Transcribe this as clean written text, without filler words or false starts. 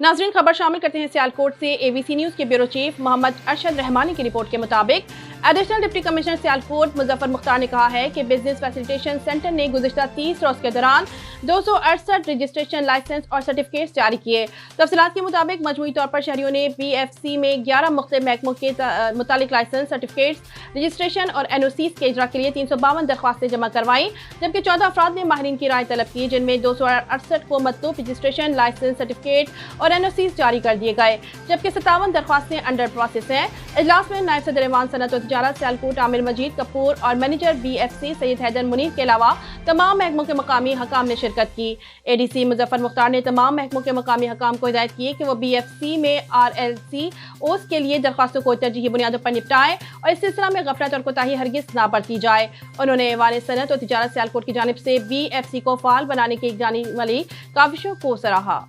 नाज़रीन, खबर शामिल करते हैं सियालकोट से। ABC न्यूज़ के ब्यूरो चीफ मोहम्मद अरशद रहमानी की रिपोर्ट के मुताबिक additional deputy commissioner Sialkot Muzaffar Mukhtar ने कहा है कि बिजनेस फैसिलिटेशन सेंटर ने गुज़िश्ता 30 रोज़ के दौरान 268 रजिस्ट्रेशन लाइसेंस और सर्टिफिकेट्स जारी किए। तफसीलात के मुताबिक मजमूई तौर पर शहरियों ने BFC में 11 मुख्तलिफ महकमों के मुतालिक लाइसेंस, सर्टिफिकेट्स, रजिस्ट्रेशन और NOCs के इजरा के लिए 352 दरख्वास्तें जमा करवाई, जबकि 14 अफराद ने माहिरीन की राय तलब की, जिनमें 268 को मतलूब रजिस्ट्रेशन, लाइसेंस, सर्टिफिकेट और NOCs जारी कर दिए गए, जबकि 57 दरख्वास्तें अंडर प्रोसेस हैं। इजलास में नायब सदर ऐवान सनअत व तिजारत सियालकोट आमिर मजीद कपूर और मैनेजर BFC सैयद हैदर मुनीर के अलावा तमाम महकमों के मकामी हकाम ने शिरकत की। ADC मुजफ्फर मुख्तार ने तमाम महकमों के मकामी हकाम को हिदायत की कि वो BFC में RLCOs के लिए दरख्वास्तों को तरजीही बुनियादों पर निपटाएं और इस सिलसिला में गफलत और कोताही हरगिज ना बरती जाए। उन्होंने ऐवान सनअत व तिजारत सियालकोट की जानिब से BFC को फाल बनाने की जाने वाली काविशों को सराहा।